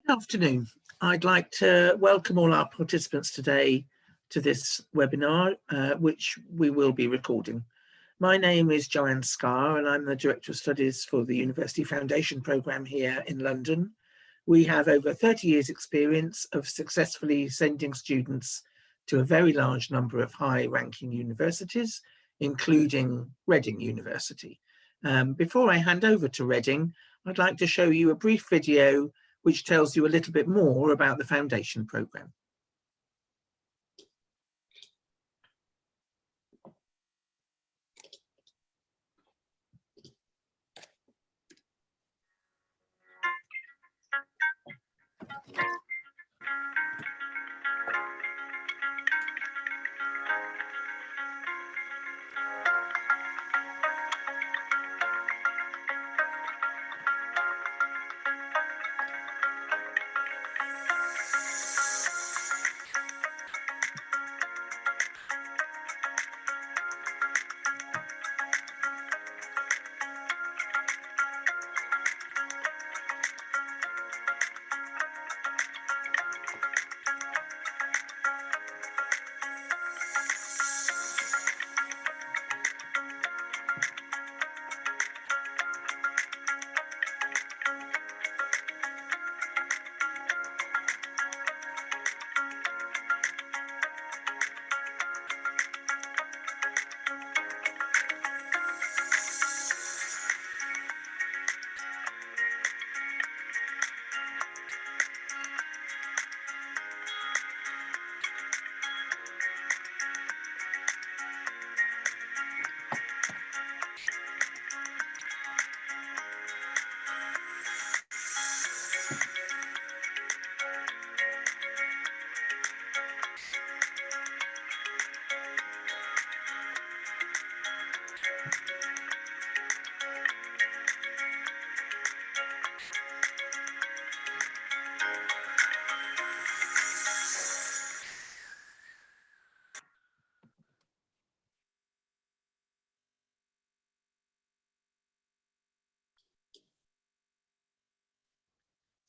Good afternoon. I'd like to welcome all our participants today to this webinar, which we will be recording. My name is Joanne Scarr and I'm the Director of Studies for the University Foundation Programme here in London. We have over 30 years experience of successfully sending students to a very large number of high-ranking universities, including Reading University. Before I hand over to Reading, I'd like to show you a brief video which tells you a little bit more about the Foundation Programme.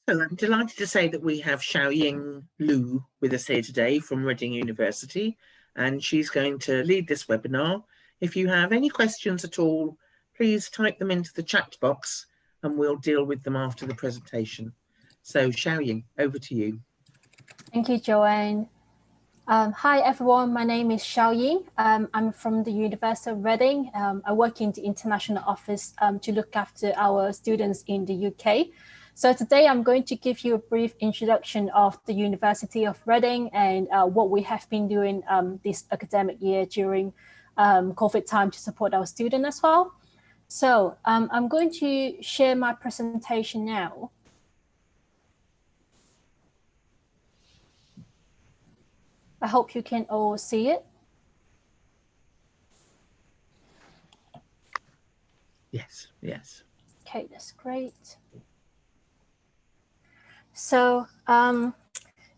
So I'm delighted to say that we have Xiaoying Lu with us here today from Reading University, and she's going to lead this webinar. If you have any questions at all, please type them into the chat box and we'll deal with them after the presentation. So Xiaoying, over to you. Thank you, Joanne. Hi everyone, my name is Xiaoying. I'm from the University of Reading. I work in the international office to look after our students in the UK. So today I'm going to give you a brief introduction of the University of Reading and what we have been doing this academic year during COVID time to support our students as well. So I'm going to share my presentation now. I hope you can all see it. Yes, yes. Okay, that's great. So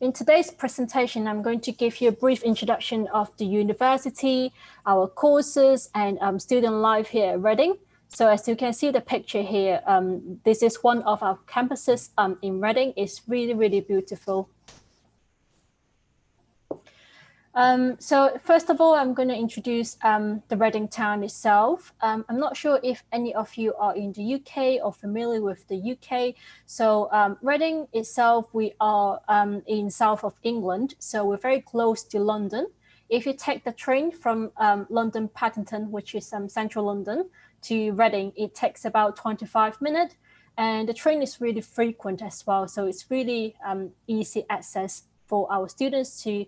in today's presentation, I'm going to give you a brief introduction of the university, our courses, and student life here at Reading. So as you can see the picture here, this is one of our campuses in Reading. It's really, really beautiful. So first of all, I'm going to introduce the Reading town itself. I'm not sure if any of you are in the UK or familiar with the UK. So Reading itself, we are in south of England, so we're very close to London. If you take the train from London Paddington, which is central London, to Reading, it takes about 25 minutes. And the train is really frequent as well. So it's really easy access for our students to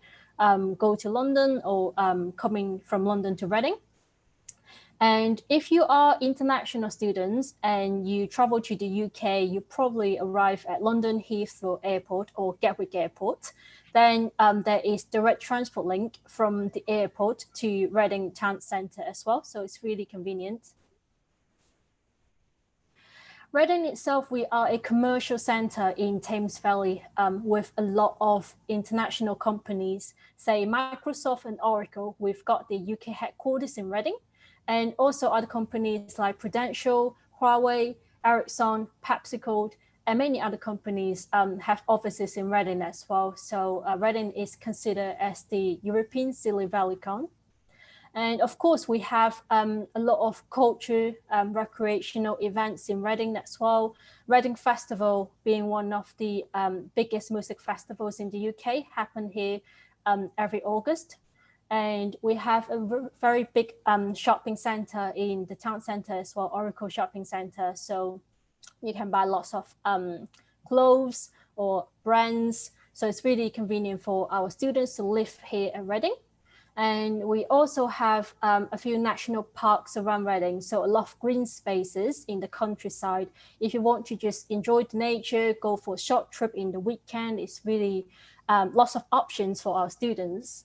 go to London or coming from London to Reading. And if you are international students and you travel to the UK, you probably arrive at London Heathrow Airport or Gatwick Airport. Then there is direct transport link from the airport to Reading Town Centre as well. So it's really convenient. Reading itself, we are a commercial center in Thames Valley with a lot of international companies, say Microsoft and Oracle. We've got the UK headquarters in Reading, and also other companies like Prudential, Huawei, Ericsson, PepsiCo, and many other companies have offices in Reading as well. So Reading is considered as the European Silicon Valley. And of course, we have a lot of culture, recreational events in Reading as well. Reading Festival being one of the biggest music festivals in the UK, happen here every August. And we have a very big shopping center in the town center as well, Oracle Shopping Center. So you can buy lots of clothes or brands. So it's really convenient for our students to live here at Reading. And we also have a few national parks around Reading, so a lot of green spaces in the countryside. If you want to just enjoy the nature, go for a short trip in the weekend, it's really lots of options for our students.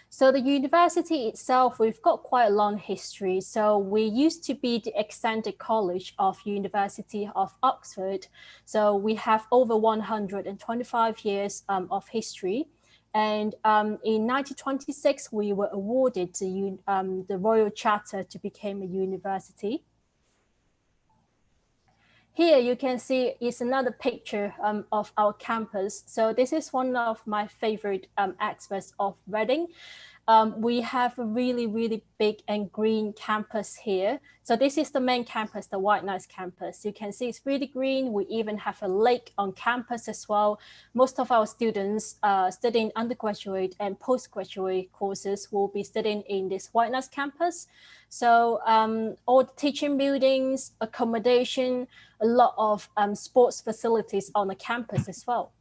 So the university itself, we've got quite a long history. So we used to be the extended college of University of Oxford. So we have over 125 years of history. And in 1926, we were awarded the Royal Charter to become a university. Here you can see is another picture of our campus. So this is one of my favorite aspects of Reading. We have a really, really big and green campus here. So this is the main campus, the White Nice campus. You can see it's really green. We even have a lake on campus as well. Most of our students studying undergraduate and postgraduate courses will be studying in this White Nice campus. So all the teaching buildings, accommodation, a lot of sports facilities on the campus as well.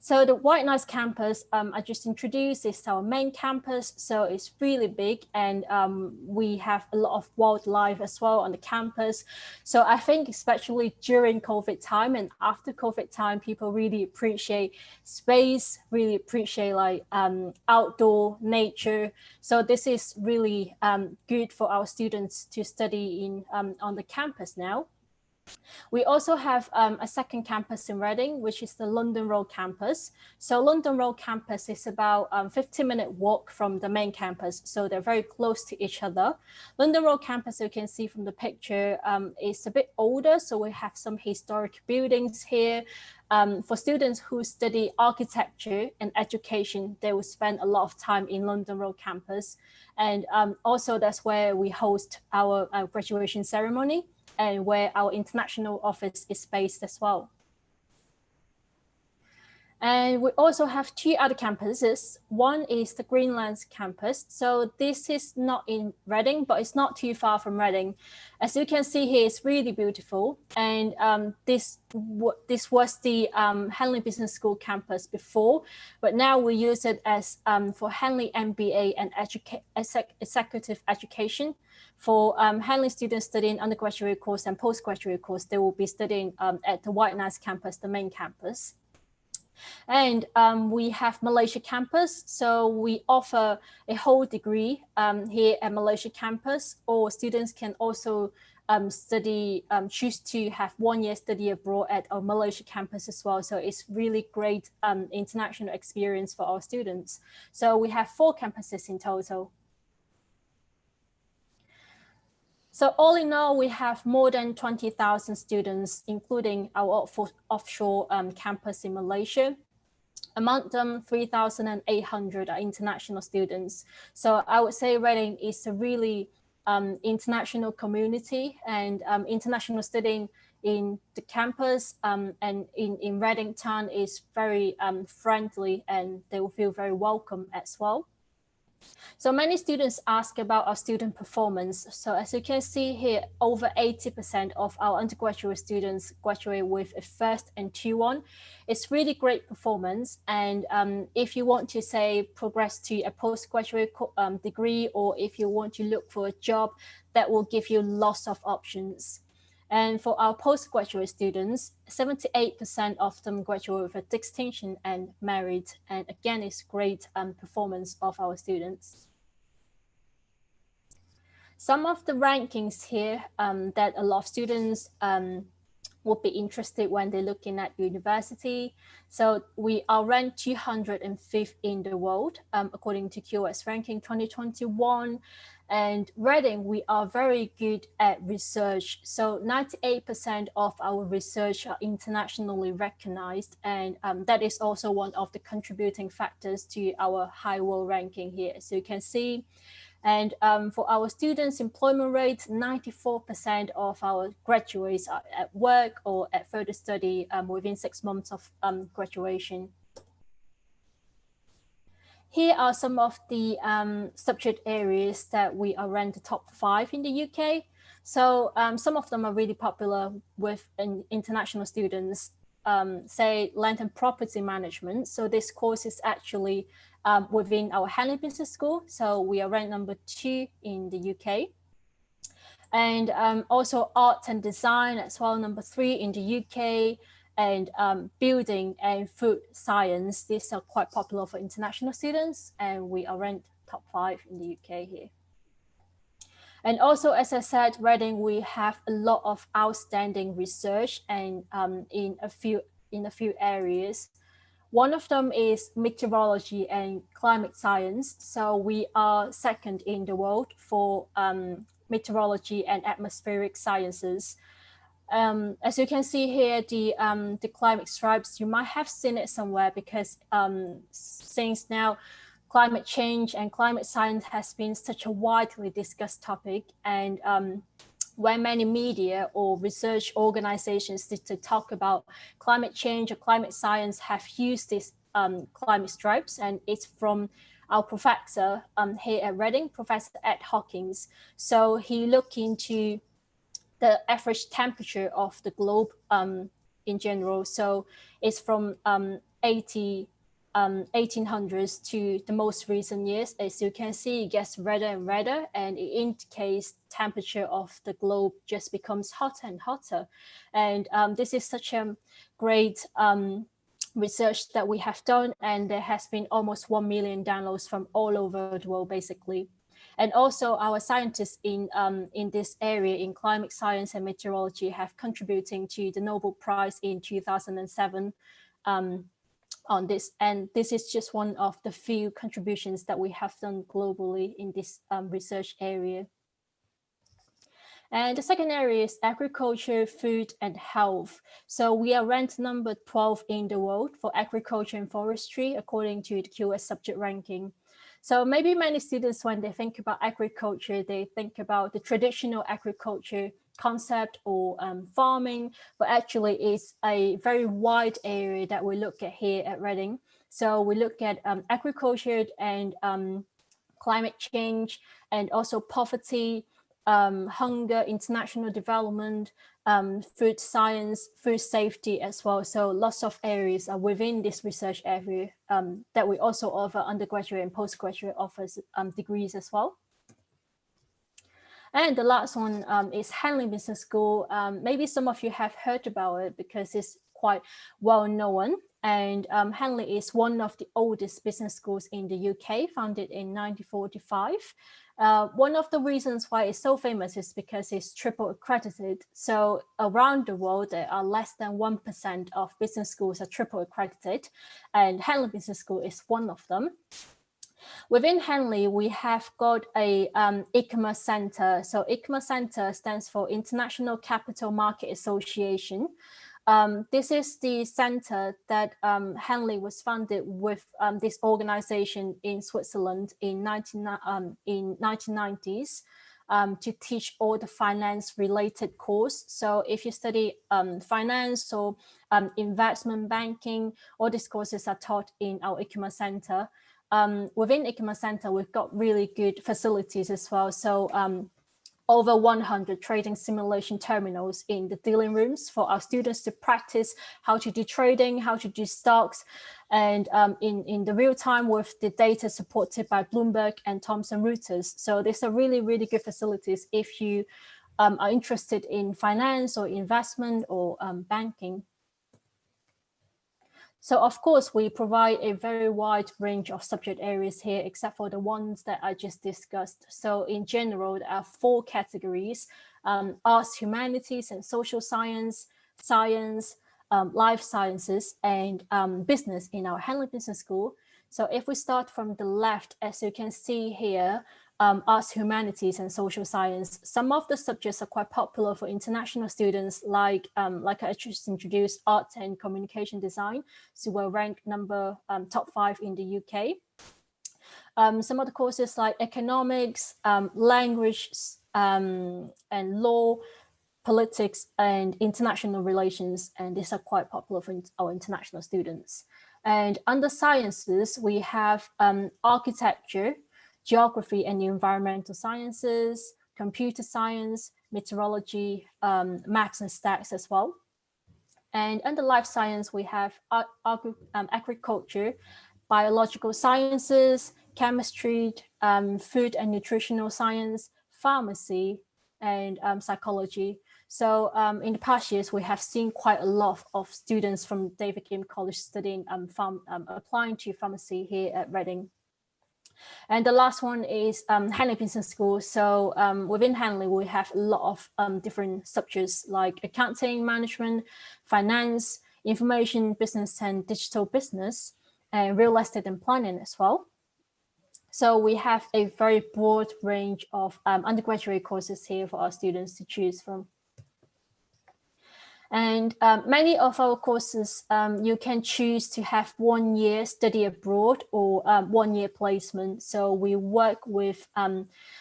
So the White Nice campus, I just introduced, is our main campus. So it's really big, and we have a lot of wildlife as well on the campus. So I think especially during COVID time and after COVID time, people really appreciate space, really appreciate like outdoor nature. So this is really good for our students to study in on the campus now. We also have a second campus in Reading, which is the London Road campus. So London Road campus is about 15-minute walk from the main campus. So they're very close to each other. London Road campus, you can see from the picture, is a bit older. So we have some historic buildings here. For students who study architecture and education, they will spend a lot of time in London Road campus. And also that's where we host our graduation ceremony, and where our international office is based as well. And we also have two other campuses. One is the Greenlands campus. So this is not in Reading, but it's not too far from Reading. As you can see here, it's really beautiful. And this was the Henley Business School campus before, but now we use it as for Henley MBA and executive education. For Henley students studying undergraduate course and postgraduate course, they will be studying at the White Nice campus, the main campus. And we have Malaysia campus. So we offer a whole degree here at Malaysia campus, or students can also choose to have 1 year study abroad at our Malaysia campus as well. So it's really great international experience for our students. So we have 4 campuses in total. So all in all, we have more than 20,000 students, including our offshore campus in Malaysia. Among them, 3,800 are international students. So I would say Reading is a really international community, and international studying in the campus and in Reading town is very friendly, and they will feel very welcome as well. So many students ask about our student performance. So as you can see here, over 80% of our undergraduate students graduate with a first and 2-1. It's really great performance. And if you want to say progress to a postgraduate degree, or if you want to look for a job, that will give you lots of options. And for our postgraduate students, 78% of them graduate with a distinction and merit. And again, it's great performance of our students. Some of the rankings here that a lot of students would be interested when they're looking at university. So we are ranked 205th in the world, according to QS ranking 2021. And Reading, we are very good at research. So 98% of our research are internationally recognized. And that is also one of the contributing factors to our high world ranking here. So you can see. And for our students' employment rate, 94% of our graduates are at work or at further study within 6 months of graduation. Here are some of the subject areas that we are ranked the top 5 in the UK. So some of them are really popular with international students, say land and property management. So this course is actually within our Henley Business School. So we are ranked number 2 in the UK. And also art and design as well, number 3 in the UK. And building and food science, these are quite popular for international students, and we are ranked top 5 in the UK here. And also, as I said, Reading, we have a lot of outstanding research and in a few areas. One of them is meteorology and climate science. So we are second in the world for meteorology and atmospheric sciences. As you can see here, the climate stripes, you might have seen it somewhere because since now climate change and climate science has been such a widely discussed topic, and when many media or research organizations to talk about climate change or climate science have used these climate stripes, and it's from our professor here at Reading, Professor Ed Hawkins. So he looked into the average temperature of the globe in general. So it's from 1800s to the most recent years. As you can see, it gets redder and redder, and it indicates temperature of the globe just becomes hotter and hotter. And this is such a great research that we have done, and there has been almost 1 million downloads from all over the world, basically. And also our scientists in this area in climate science and meteorology have contributing to the Nobel Prize in 2007 on this. And this is just one of the few contributions that we have done globally in this research area. And the second area is agriculture, food, and health. So we are ranked number 12 in the world for agriculture and forestry, according to the QS subject ranking. So maybe many students, when they think about agriculture, they think about the traditional agriculture concept or farming, but actually it's a very wide area that we look at here at Reading. So we look at agriculture and climate change, and also poverty, hunger, international development, food science, food safety as well. So lots of areas are within this research area that we also offer undergraduate and postgraduate offers degrees as well. And the last one is Henley Business School. Maybe some of you have heard about it because it's quite well known. And Henley is one of the oldest business schools in the UK, founded in 1945. One of the reasons why it's so famous is because it's triple accredited. So around the world, there are less than 1% of business schools are triple accredited, and Henley Business School is one of them. Within Henley, we have got a ICMA Center. So ICMA Center stands for International Capital Market Association. This is the center that Henley was founded with this organization in Switzerland in 1990s to teach all the finance related course. So if you study finance or investment banking, all these courses are taught in our ICMA Center. Within ICMA Center, we've got really good facilities as well. So over 100 trading simulation terminals in the dealing rooms for our students to practice how to do trading, how to do stocks, and in the real time with the data supported by Bloomberg and Thomson Reuters. So these are really, really good facilities if you are interested in finance or investment or banking. So of course, we provide a very wide range of subject areas here, except for the ones that I just discussed. So in general, there are 4 categories: arts, humanities, and social science, science, life sciences, and business in our Henley Business School. So if we start from the left, as you can see here, arts, humanities, and social science. Some of the subjects are quite popular for international students, like I just introduced, arts and communication design. So we're ranked top 5 in the UK. Some of the courses like economics, language, and law, politics, and international relations, and these are quite popular for our international students. And under sciences, we have architecture, geography and environmental sciences, computer science, meteorology, maths and stats as well. And under life science, we have agriculture, biological sciences, chemistry, food and nutritional science, pharmacy, and psychology. So in the past years, we have seen quite a lot of students from David Game College studying applying to pharmacy here at Reading. And the last one is Henley Business School. So within Henley, we have a lot of different subjects like accounting, management, finance, information, business and digital business, and real estate and planning as well. So we have a very broad range of undergraduate courses here for our students to choose from. And many of our courses, you can choose to have 1 year study abroad or 1 year placement. So we work with,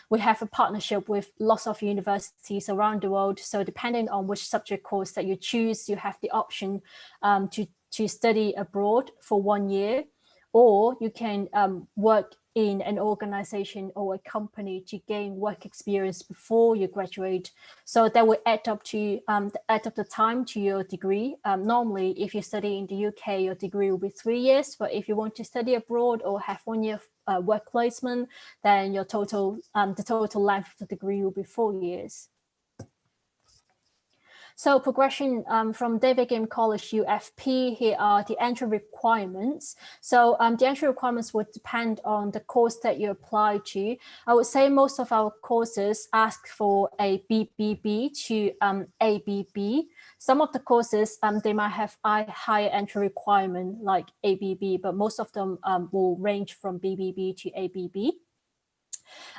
we have a partnership with lots of universities around the world. So depending on which subject course that you choose, you have the option to study abroad for 1 year, or you can work in an organization or a company to gain work experience before you graduate. So that will add up the time to your degree. Normally, if you study in the UK, your degree will be 3 years. But if you want to study abroad or have 1 year work placement, then your the total length of the degree will be 4 years. So progression from David Game College UFP, here are the entry requirements. So the entry requirements would depend on the course that you apply to. I would say most of our courses ask for a BBB to ABB. Some of the courses, they might have a higher entry requirement like ABB, but most of them will range from BBB to ABB.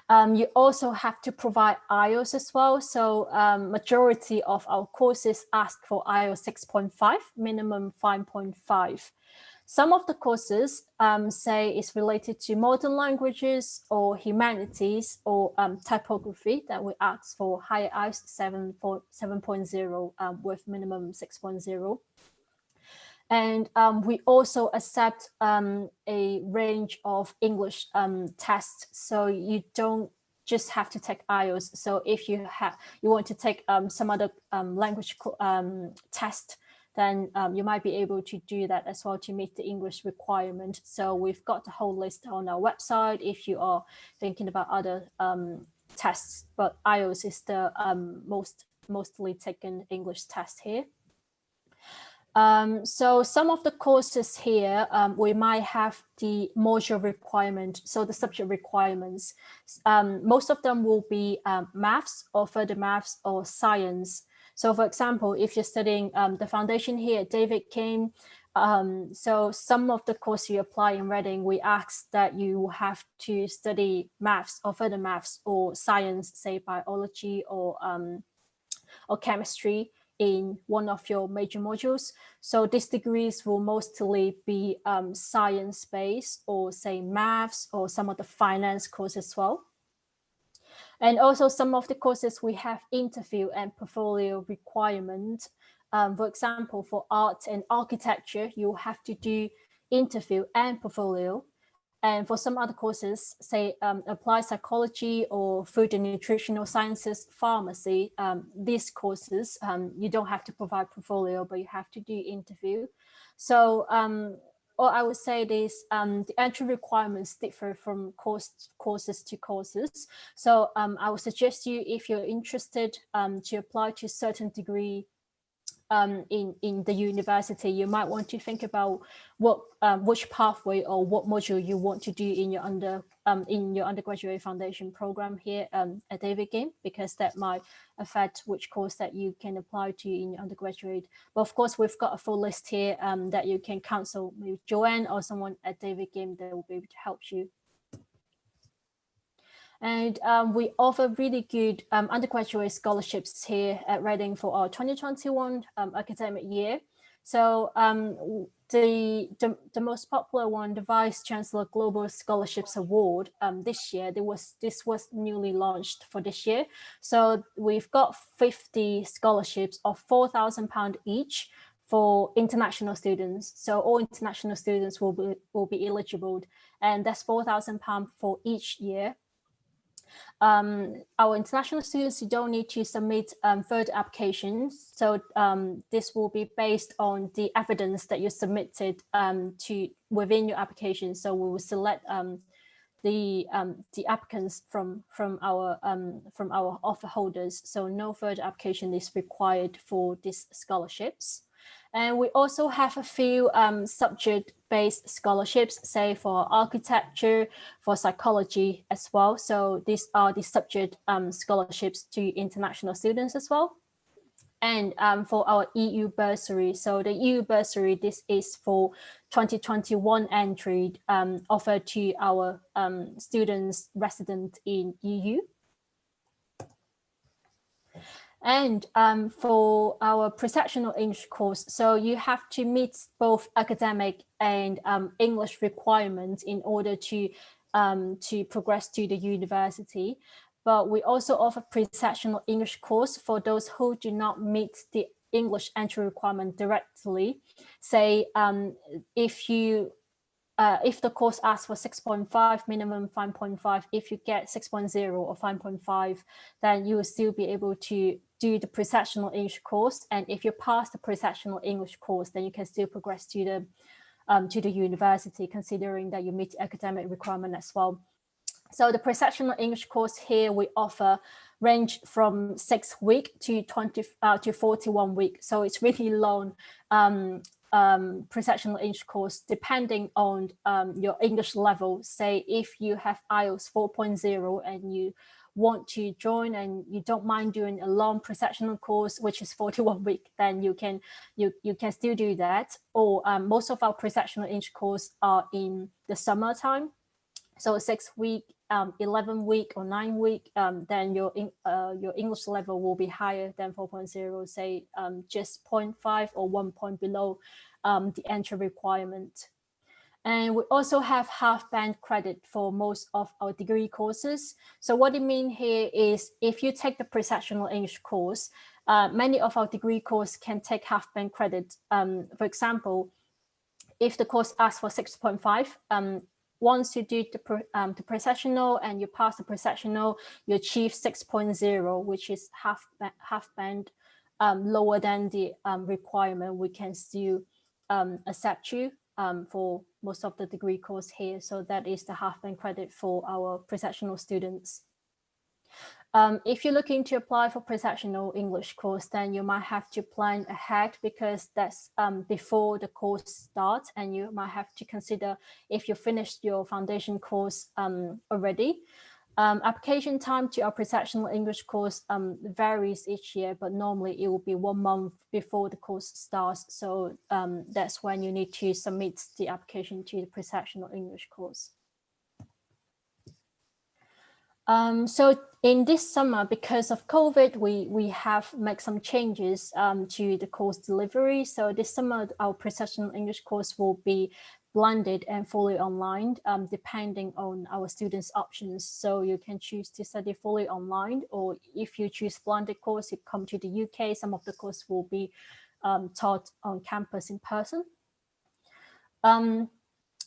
You also have to provide IELTS as well. So majority of our courses ask for IELTS 6.5, minimum 5.5. Some of the courses say it's related to modern languages or humanities or typography that we ask for higher IELTS 7.0 with minimum 6.0. And we also accept a range of English tests. So you don't just have to take IELTS. So if you want to take some other language test, then you might be able to do that as well to meet the English requirement. So we've got the whole list on our website if you are thinking about other tests, but IELTS is the mostly taken English test here. So some of the courses here, we might have the module requirement, so the subject requirements. Most of them will be maths or further maths or science. So for example, if you're studying the foundation here at David King, so some of the course you apply in Reading, we ask that you have to study maths or further maths or science, say biology or chemistry in one of your major modules. So these degrees will mostly be science-based or say maths or some of the finance courses as well. And also some of the courses we have interview and portfolio requirement. For example, for art and architecture, you have to do interview and portfolio. And for some other courses, say applied psychology or food and nutritional sciences, pharmacy, these courses, you don't have to provide portfolio, but you have to do interview. So or I would say this, the entry requirements differ from courses to courses. So I would suggest you, if you're interested to apply to a certain degree in the university, you might want to think about what which pathway or what module you want to do in your undergraduate foundation program here at David Game, because that might affect which course that you can apply to in your undergraduate. But of course, we've got a full list here that you can consult with Joanne or someone at David Game that will be able to help you. And we offer really good undergraduate scholarships here at Reading for our 2021 academic year. So the most popular one, the Vice Chancellor Global Scholarships Award, this year, this was newly launched for this year. So we've got 50 scholarships of £4,000 each for international students. So all international students will be eligible, and that's £4,000 for each year. Our international students, you don't need to submit further applications. So this will be based on the evidence that you submitted within your application. So we will select the applicants from our offer holders. So no further application is required for these scholarships. And we also have a few subject-based scholarships, say for architecture, for psychology as well. So these are the subject scholarships to international students as well. And for our EU bursary, so the EU bursary, this is for 2021 entry offered to our students resident in EU. And for our pre-sessional English course, so you have to meet both academic and English requirements in order to progress to the university. But we also offer pre-sessional English course for those who do not meet the English entry requirement directly. Say if the course asks for 6.5, minimum 5.5, if you get 6.0 or 5.5, then you will still be able to do the pre-sessional English course. And if you pass the pre-sessional English course, then you can still progress to the university, considering that you meet the academic requirement as well. So the pre-sessional English course here we offer range from 6 weeks to 41 weeks. So it's really long pre-sessional English course, depending on your English level. Say if you have IELTS 4.0 and you want to join and you don't mind doing a long pre-sessional course, which is 41 weeks, then you can still do that. Or most of our pre-sessional English course are in the summertime. So 6 week, 11 week or 9 week, then your English level will be higher than 4.0, say just 0.5 or 1 point below the entry requirement. And we also have half band credit for most of our degree courses. So what it means here is if you take the pre-sessional English course, many of our degree courses can take half band credit. For example, if the course asks for 6.5, once you do the pre-sessional and you pass the pre-sessional, you achieve 6.0, which is half band lower than the requirement. We can still accept you for most of the degree course here. So that is the half band credit for our pre-sessional students. If you're looking to apply for pre-sessional English course, then you might have to plan ahead, because that's before the course starts, and you might have to consider if you finished your foundation course already. Application time to our pre-sessional English course varies each year, but normally it will be 1 month before the course starts. So that's when you need to submit the application to the pre-sessional English course. So in this summer, because of COVID, we have made some changes to the course delivery. So this summer, our pre-sessional English course will be blended and fully online, depending on our students' options. So you can choose to study fully online, or if you choose blended course, you come to the UK, some of the course will be taught on campus in person.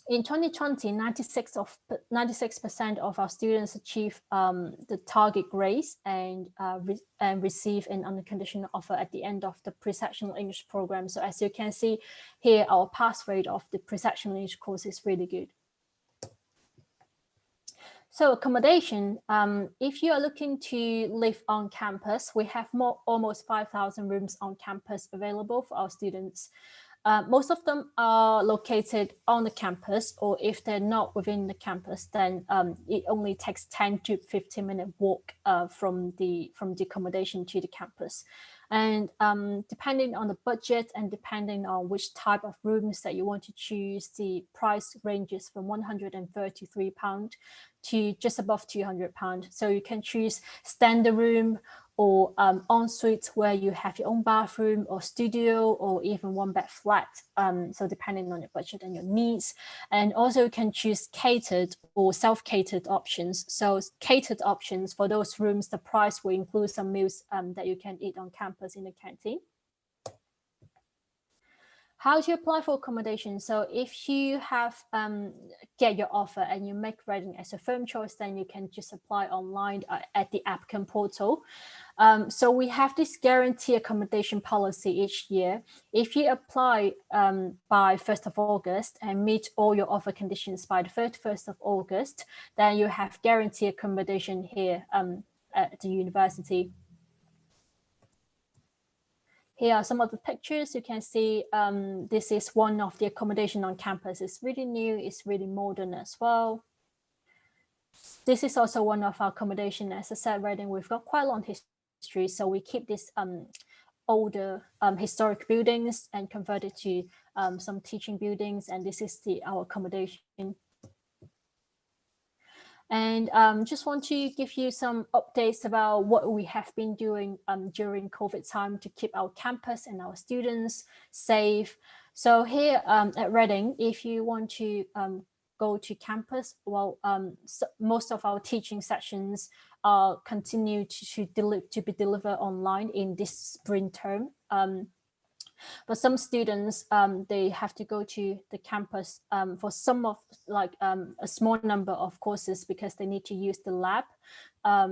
In 2020, 96% of our students achieved the target grades and receive an unconditional offer at the end of the pre-sessional English program. So as you can see here, our pass rate of the pre-sessional English course is really good. So accommodation, if you are looking to live on campus, we have almost 5,000 rooms on campus available for our students. Most of them are located on the campus, or if they're not within the campus, then it only takes 10 to 15-minute walk from the accommodation to the campus. And depending on the budget and depending on which type of rooms that you want to choose, the price ranges from £133 to just above £200. So you can choose standard room or ensuite where you have your own bathroom or studio or even one bed flat. So depending on your budget and your needs. And also you can choose catered or self-catered options. So catered options, for those rooms, the price will include some meals that you can eat on campus in the canteen. How to apply for accommodation? So if you have get your offer and you make Reading as a firm choice, then you can just apply online at the applicant portal. So we have this guarantee accommodation policy each year. If you apply by 1st of August and meet all your offer conditions by the 31st of August, then you have guarantee accommodation here at the university. Here are some of the pictures. You can see this is one of the accommodation on campus. It's really new, it's really modern as well. This is also one of our accommodation. As I said, Reading, we've got quite a long history, so we keep this older historic buildings and convert it to some teaching buildings, and this is our accommodation. And just want to give you some updates about what we have been doing during COVID time to keep our campus and our students safe. So here at Reading, if you want to go to campus, well, so most of our teaching sessions continue to be delivered online in this spring term. But some students, they have to go to the campus for some of a small number of courses because they need to use the lab.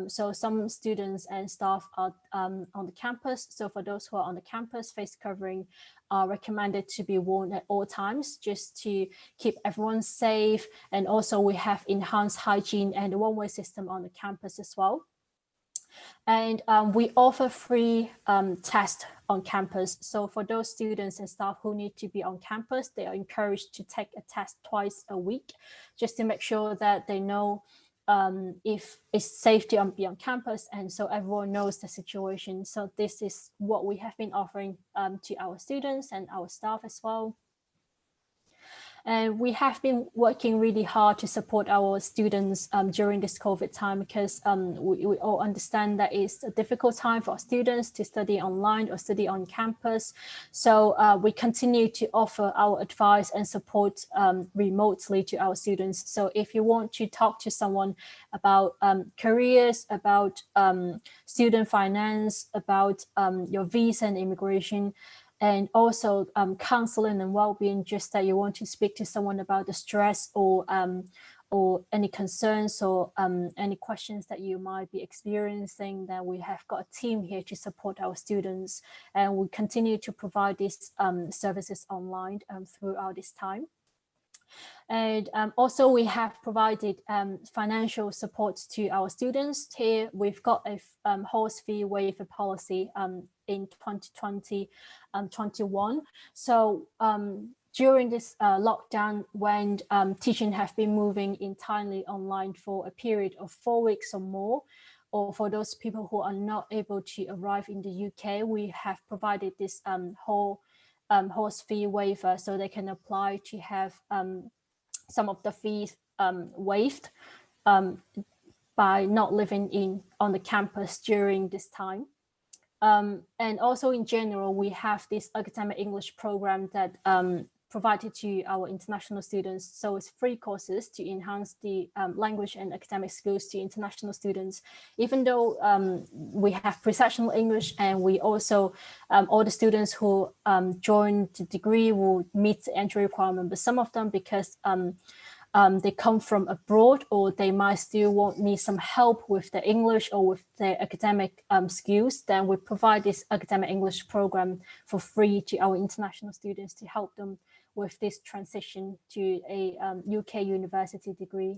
So some students and staff are on the campus. So for those who are on the campus, face covering are recommended to be worn at all times just to keep everyone safe. And also we have enhanced hygiene and a one-way system on the campus as well. And we offer free tests on campus. So for those students and staff who need to be on campus, they are encouraged to take a test twice a week, just to make sure that they know if it's safe to be on campus, and so everyone knows the situation. So this is what we have been offering to our students and our staff as well. And we have been working really hard to support our students during this COVID time, because we all understand that it's a difficult time for students to study online or study on campus. So we continue to offer our advice and support remotely to our students. So if you want to talk to someone about careers, about student finance, about your visa and immigration, and also counseling and well-being, just that you want to speak to someone about the stress or any concerns or any questions that you might be experiencing, then we have got a team here to support our students, and we continue to provide these services online throughout this time. And also we have provided financial support to our students. Here we've got a course fee waiver policy in 2020-21. So during this lockdown, when teaching have been moving entirely online for a period of 4 weeks or more, or for those people who are not able to arrive in the UK, we have provided this course fee waiver, so they can apply to have some of the fees waived by not living on the campus during this time. And also in general, we have this academic English program that provided to our international students. So it's free courses to enhance the language and academic skills to international students. Even though we have pre-sessional English, and we also, all the students who join the degree will meet the entry requirement, but some of them, because they come from abroad, or they might still need some help with the English or with their academic skills, then we provide this academic English program for free to our international students to help them with this transition to a UK university degree.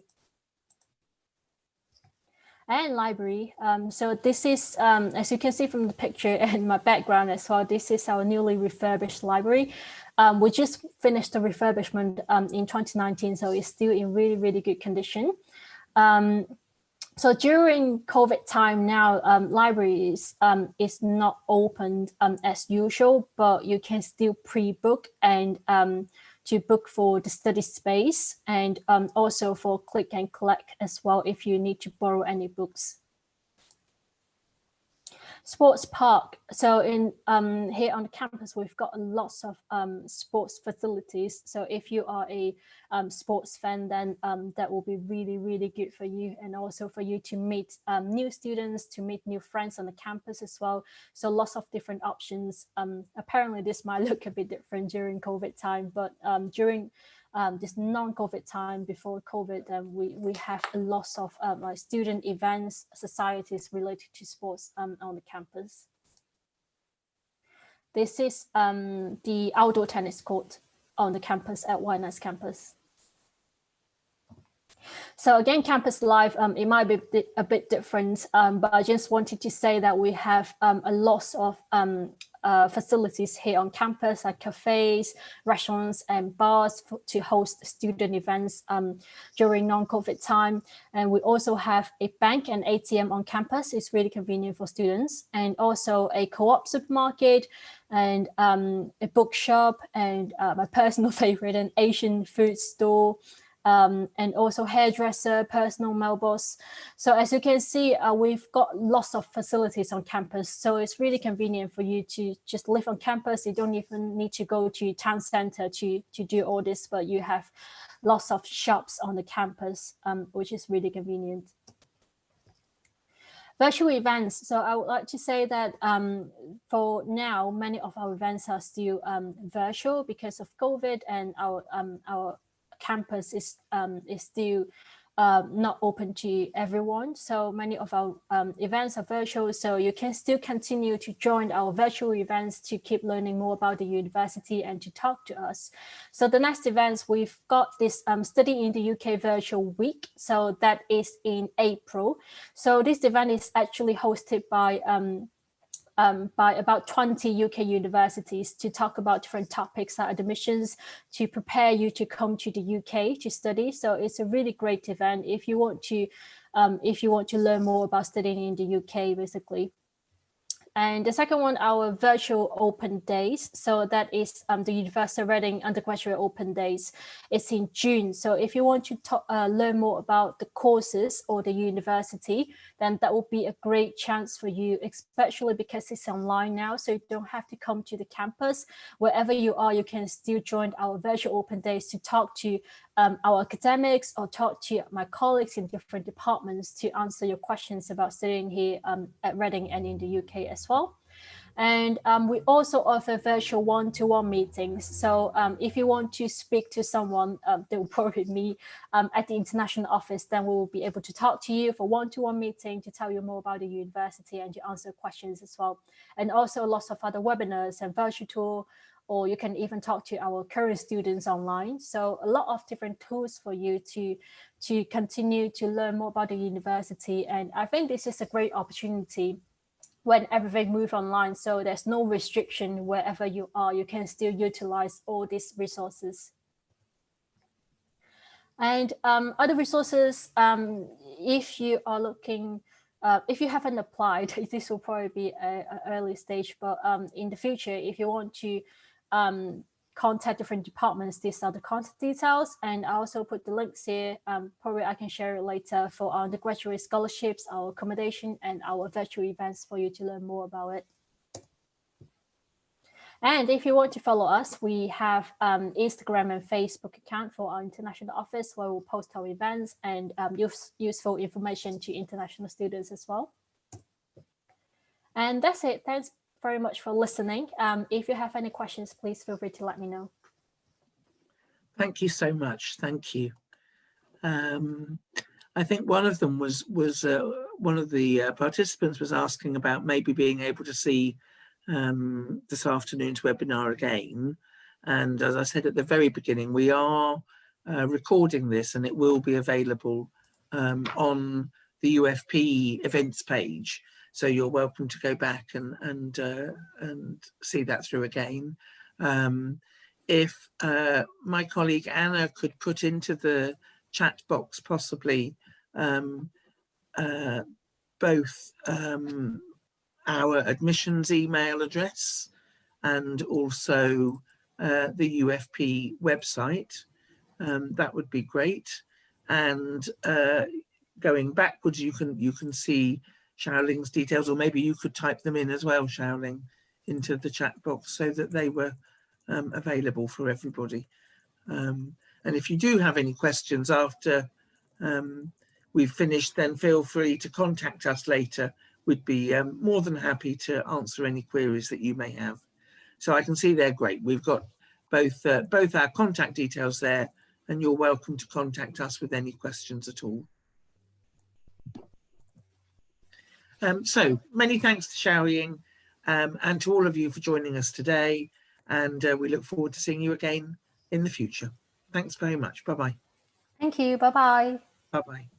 and library. So this is, as you can see from the picture and my background as well, this is our newly refurbished library. We just finished the refurbishment in 2019, so it's still in really, really good condition. So during COVID time now, library is not open as usual, but you can still pre-book and to book for the study space, and also for click and collect as well if you need to borrow any books. Sports park. So in here on the campus, we've got lots of sports facilities. So if you are a sports fan, then that will be really, really good for you, and also for you to meet new students, to meet new friends on the campus as well. So lots of different options. Apparently this might look a bit different during COVID time, but during this non-COVID time, before COVID, we have a lot of like student events, societies related to sports on the campus. This is the outdoor tennis court on the campus at YNS campus. So again, campus life, it might be a bit different, but I just wanted to say that we have a lot of facilities here on campus, like cafes, restaurants, and bars to host student events during non-COVID time. And we also have a bank and ATM on campus. It's really convenient for students, and also a co-op supermarket, and a bookshop, and my personal favorite, an Asian food store. And also hairdresser, personal mailbox. So as you can see, we've got lots of facilities on campus. So it's really convenient for you to just live on campus. You don't even need to go to town center to do all this, but you have lots of shops on the campus, which is really convenient. Virtual events. So I would like to say that for now, many of our events are still virtual because of COVID, and our campus is still not open to everyone. So many of our events are virtual, so you can still continue to join our virtual events to keep learning more about the university and to talk to us. So the next events, we've got this Study in the UK Virtual Week. So that is in April. So this event is actually hosted by about 20 UK universities to talk about different topics like admissions, to prepare you to come to the UK to study. So it's a really great event if you want to learn more about studying in the UK, basically. And the second one, our virtual open days. So that is the University of Reading undergraduate open days. It's in June. So if you want to learn more about the courses or the university, then that will be a great chance for you, especially because it's online now. So you don't have to come to the campus. Wherever you are, you can still join our virtual open days to talk to our academics, or talk to my colleagues in different departments to answer your questions about studying here at Reading and in the UK as well. And we also offer virtual one-to-one meetings. So if you want to speak to someone, they will probably be me at the international office, then we will be able to talk to you for one-to-one meeting to tell you more about the university and to answer questions as well. And also lots of other webinars and virtual tour, or you can even talk to our current students online. So a lot of different tools for you to continue to learn more about the university. And I think this is a great opportunity when everything moves online. So there's no restriction wherever you are, you can still utilize all these resources. And other resources, if you are looking, if you haven't applied, this will probably be an early stage, but in the future, if you want to contact different departments, these are the contact details. And I also put the links here. Probably I can share it later for our undergraduate scholarships, our accommodation, and our virtual events for you to learn more about it. And if you want to follow us, we have Instagram and Facebook account for our international office, where we'll post our events and useful information to international students as well. And that's it. Thanks very much for listening. If you have any questions, please feel free to let me know. Thank you so much. Thank you. I think one of them was one of the participants was asking about maybe being able to see this afternoon's webinar again. And as I said at the very beginning, we are recording this, and it will be available on the UFP events page. So you're welcome to go back and see that through again. If my colleague Anna could put into the chat box possibly both our admissions email address and also the UFP website, that would be great. And going backwards, you can see Xiaoling's details, or maybe you could type them in as well, Xiaoling, into the chat box so that they were available for everybody. And if you do have any questions after we've finished, then feel free to contact us later. We'd be more than happy to answer any queries that you may have. So I can see they're great. We've got both our contact details there, and you're welcome to contact us with any questions at all. So many thanks to Xiaoying and to all of you for joining us today. And we look forward to seeing you again in the future. Thanks very much. Bye-bye. Thank you. Bye-bye. Bye-bye.